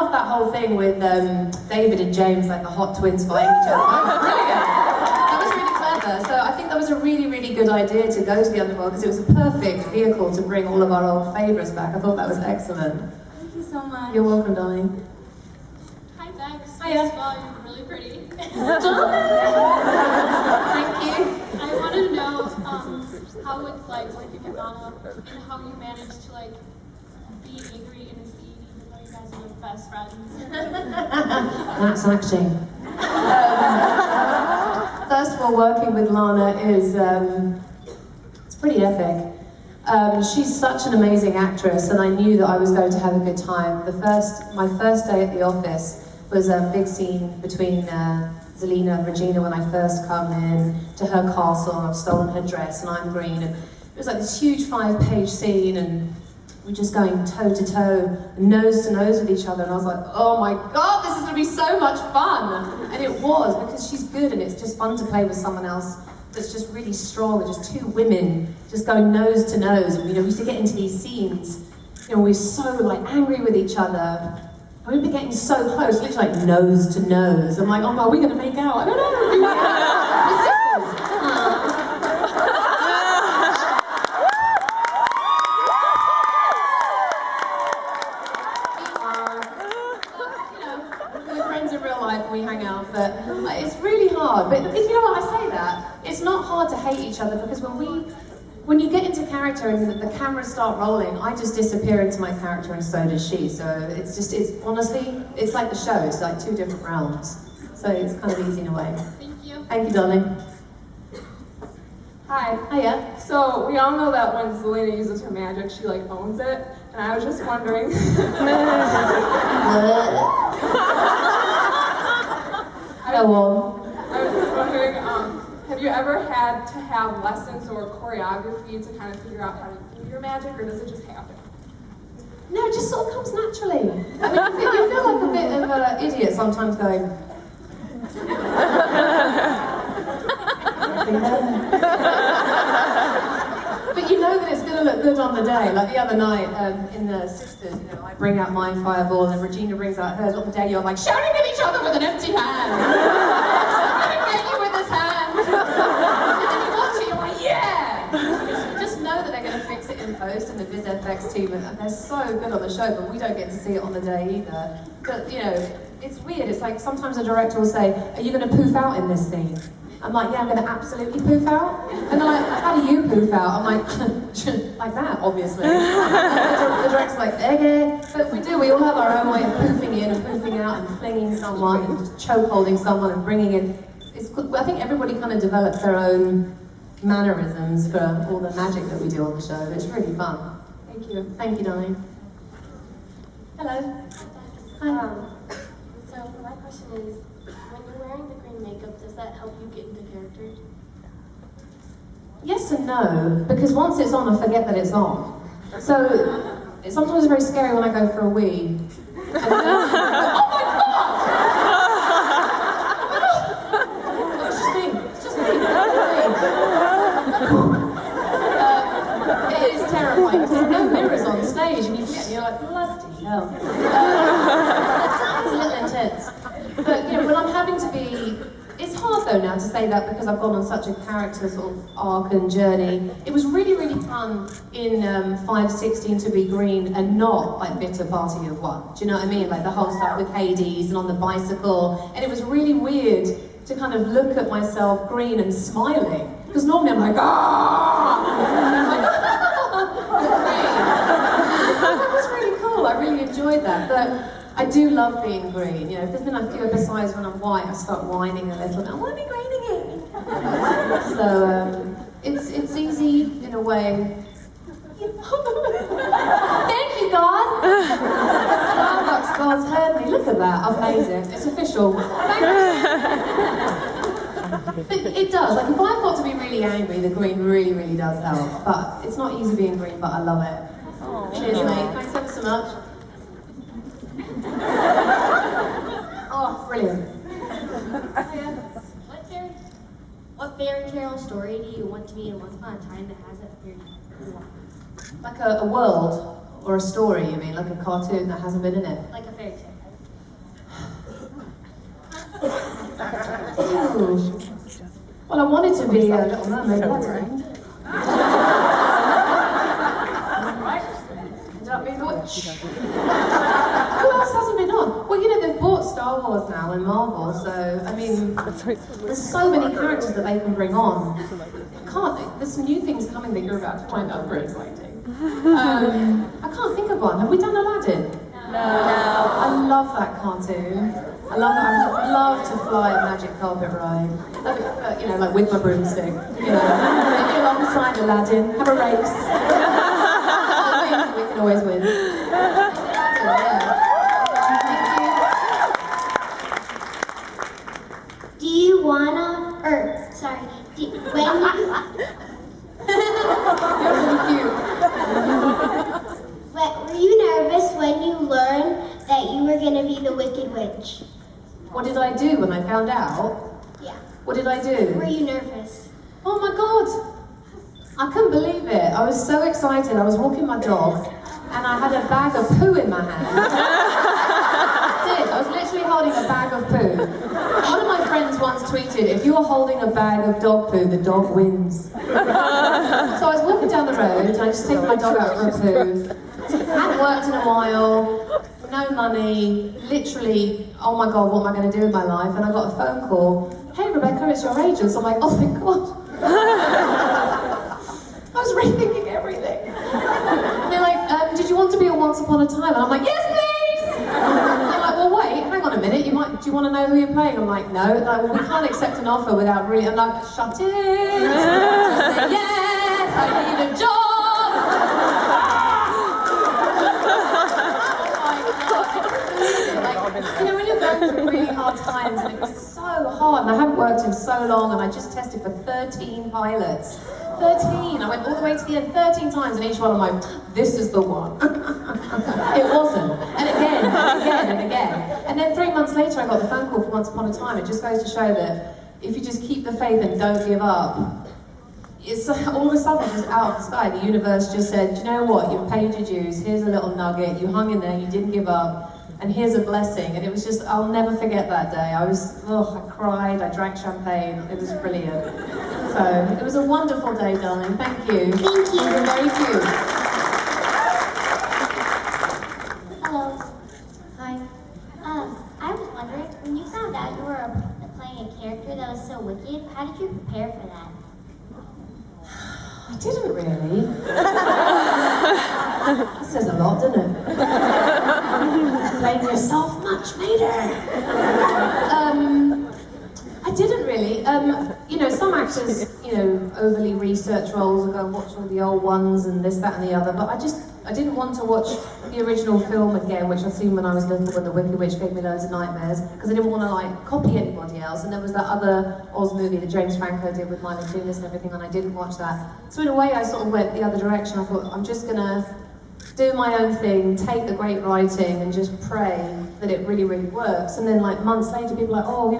love that whole thing with David and James, like the hot twins fighting each other. That was brilliant. That was really clever. So I think that was a really, really good idea to go to the underworld because it was a perfect vehicle to bring all of our old favourites back. I thought that was excellent. Thank you so much. You're welcome, darling. Hi, Bex. Hiya. First of all, you're really pretty. Thank you. I wanted to know how it's like working with Lana and how you managed to like be angry in a scene even though you guys are like best friends. That's acting. First of all, working with Lana is it's pretty epic. She's such an amazing actress, and I knew that I was going to have a good time. My first day at the office was a big scene between Zelina and Regina when I first come in to her castle, and I've stolen her dress, and I'm green, and it was like this huge 5-page scene, and we're just going toe to toe, nose to nose with each other, and I was like, oh my god, this is going to be so much fun! And it was, because she's good, and it's just fun to play with someone else that's just really strong, and just two women just going nose to nose. And we used to get into these scenes, we're so like angry with each other, and we'd be getting so close, literally like nose to nose. I'm like, oh my, are we going to make out? I don't know. We hang out, but it's really hard. But you know what, I say that, it's not hard to hate each other because when you get into character and the cameras start rolling, I just disappear into my character and so does she. So it's honestly, it's like the show, it's like two different realms. So it's kind of easy in a way. Thank you. Thank you, darling. Hi. Hiya. So we all know that when Zelina uses her magic, she like owns it. And I was just wondering. Go on. I was just wondering, have you ever had to have lessons or choreography to kind of figure out how to do your magic, or does it just happen? No, it just sort of comes naturally. I mean, you feel like a bit of an idiot sometimes going. But you know that it's going to look good on the day. Like the other night in the Sisters, I bring out my fireball and Regina brings out hers. On the day you're like shouting at each other with an empty hand. I'm going to get you with this hand. And then you watch it, you're like, yeah! You just know that they're going to fix it in post, and the VizFX team, and they're so good on the show, but we don't get to see it on the day either. But it's weird. It's like sometimes a director will say, are you going to poof out in this scene? I'm like, yeah, I'm going to absolutely poof out. And they're like, how do you poof out? I'm like, like that, obviously. The director's like, okay. But we all have our own way of poofing in and poofing out and flinging someone and choke holding someone and bringing in. I think everybody kind of develops their own mannerisms for all the magic that we do on the show. It's really fun. Thank you. Thank you, darling. Hello. Hi. So my question is, when you're wearing the green makeup, does that help you get into character? Yes and no, because once it's on, I forget that it's on. So it's sometimes very scary when I go for a wee. Oh my god! It's just me. It's just me. It is terrifying because there are no mirrors on stage, and you forget, and you're like, bloody hell. It's a little intense. But when I'm having to be, it's hard though now to say that because I've gone on such a character sort of arc and journey. It was really, really fun in 5/16 to be green and not like Bitter Party of One. Do you know what I mean? Like the whole stuff with Hades and on the bicycle. And it was really weird to kind of look at myself green and smiling. Because normally I'm like, ah! That was really cool. I really enjoyed that. But I do love being green. If there's been a few episodes when I'm white, I start whining a little. I want to be green again. So it's easy in a way. Thank you, God. Starbucks God's heard me. Look at that. I've made it. It's official. Thank you. But it does. Like if I've got to be really angry, the green really, really does help. But it's not easy being green. But I love it. Cheers, mate. Thanks ever so much. Oh, brilliant. What fairy tale story do you want to be in Once Upon a Time that has that fairy tale? Like a world or a story, you mean? Like a cartoon that hasn't been in it? Like a fairy tale. Ooh. Well, I wanted to be a Little Mermaid. Right? Ended up being a witch. Who else hasn't been on? Well, you know, they've bought Star Wars now and Marvel, so, I mean, there's so many characters that they can bring on. There's some new things coming that you're about to find out very exciting. I can't think of one. Have we done Aladdin? No. I love that cartoon. I love to fly a magic carpet ride. You know, like with my broomstick. You know, maybe alongside Aladdin, have a race. We can always win. Do you wanna, You're really cute. were you nervous when you learned that you were gonna be the Wicked Witch? What did I do when I found out? Yeah. What did I do? Were you nervous? Oh my God! I couldn't believe it. I was so excited. I was walking my dog and I had a bag of poo in my hand. I was literally holding a bag of poo. One of my friends once tweeted, if you are holding a bag of dog poo, the dog wins. So I was walking down the road and I just taken my dog out for a poo. Hadn't worked in a while, no money, literally, oh my God, what am I going to do with my life? And I got a phone call, hey Rebecca, it's your agent. So I'm like, oh thank God. I was rethinking everything. And they're like, did you want to be on Once Upon a Time? And I'm like, yes please! And they're like, well wait, hang on a minute, do you want to know who you're playing? I'm like, no. They're like, well we can't accept an offer without really, I'm like, shut it! I said, yes, I need a job! You know, when you're going through really hard times and it was so hard and I hadn't worked in so long and I just tested for 13 pilots. 13! I went all the way to the end 13 times and each one I'm like, this is the one. It wasn't. And again, and again, and again. And then 3 months later I got the phone call for Once Upon a Time. It just goes to show that if you just keep the faith and don't give up, it's all of a sudden just out of the sky. The universe just said, you know what, you've paid your dues, here's a little nugget, you hung in there, you didn't give up. And here's a blessing, and it was just, I'll never forget that day. I cried, I drank champagne, it was brilliant. So, it was a wonderful day, darling, thank you. Thank you. You were very cute. Hello. Hi. I was wondering, when you found out you were playing a character that was so wicked, how did you prepare for that? I didn't really. That says a lot, doesn't it? Blame yourself much later. I didn't really. You know, some actors, you know, overly research roles and go and watch all the old ones and this, that and the other, but I didn't want to watch the original film again, which I'd seen when I was little when the Wicked Witch gave me loads of nightmares, because I didn't want to like copy anybody else. And there was that other Oz movie that James Franco did with Milo Kunis and everything, and I didn't watch that. So in a way I sort of went the other direction. I thought, I'm just gonna do my own thing, take the great writing and just pray that it really, really works. And then like months later, people are like, oh, you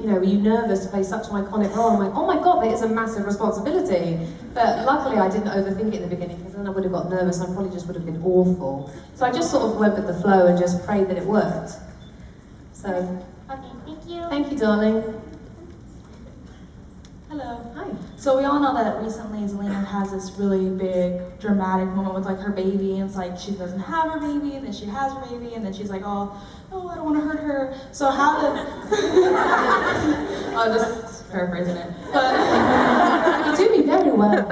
know, were you nervous to play such an iconic role? I'm like, oh my God, that is a massive responsibility. But luckily I didn't overthink it in the beginning, because then I would have got nervous and I probably just would have been awful. So I just sort of went with the flow and just prayed that it worked. So. Okay, thank you. Thank you, darling. Hello. Hi. So we all know that recently Zelina has this really big dramatic moment with like her baby, and it's like she doesn't have her baby, and then she has her baby, and then she's like, oh, I don't want to hurt her. So how did... I'm just paraphrasing it. But You do me very well.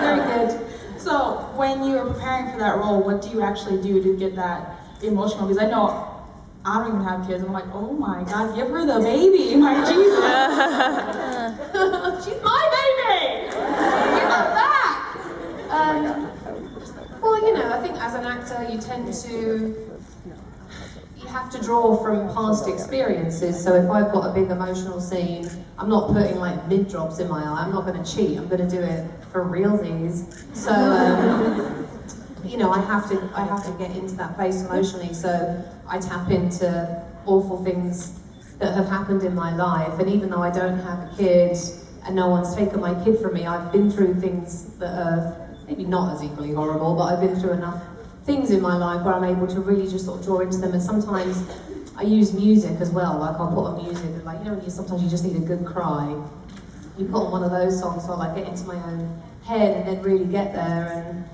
Very good. so when you were preparing for that role, what do you actually do to get that emotional? Because I know I don't even have kids. I'm like, oh my God, give her the baby, my Jesus. She's my baby! Give her back! Well, you know, I think as an actor, you tend to, you have to draw from past experiences. So if I've got a big emotional scene, I'm not putting like mid-drops in my eye. I'm not going to cheat. I'm going to do it for realsies. So, you know, I have to get into that place emotionally. So I tap into awful things that have happened in my life. And even though I don't have a kid and no one's taken my kid from me, I've been through things that are maybe not as equally horrible, but I've been through enough things in my life where I'm able to really just sort of draw into them. And sometimes I use music as well. Like I'll put on music, like you know, when sometimes you just need a good cry. You put on one of those songs, so I like get into my own head and then really get there,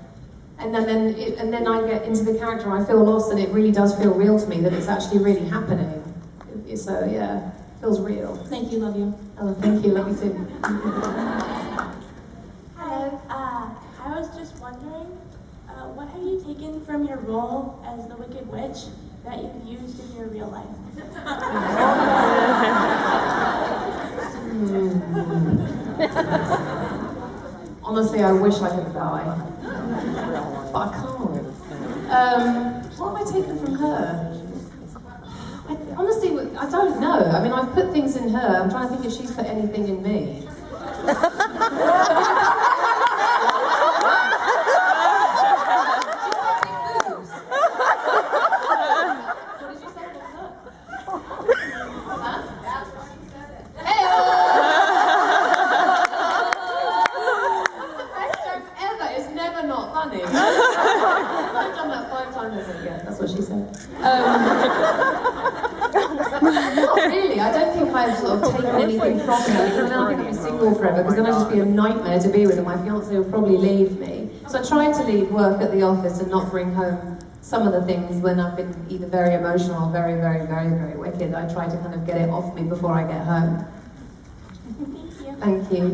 and then I get into the character and I feel lost, and it really does feel real to me that it's actually really happening. So yeah, it feels real. Thank you, love you. Oh, thank you, love you too. Hi, I was just wondering, what have you taken from your role as the Wicked Witch that you've used in your real life? Honestly, I wish I could die, but I can't. What have I taken from her? Honestly, I don't know. I mean, I've put things in her. I'm trying to think if she's put anything in me. I've done that 5 times, I said, yeah, that's what she said. Not really, I don't think I've sort of taken anything from her, because then I think I'd be single forever, because then I'd just be a nightmare to be with, and my fiancé would probably leave me. So I try to leave work at the office and not bring home some of the things when I've been either very emotional or very, very, very, very wicked. I try to kind of get it off me before I get home. Thank you. Thank you.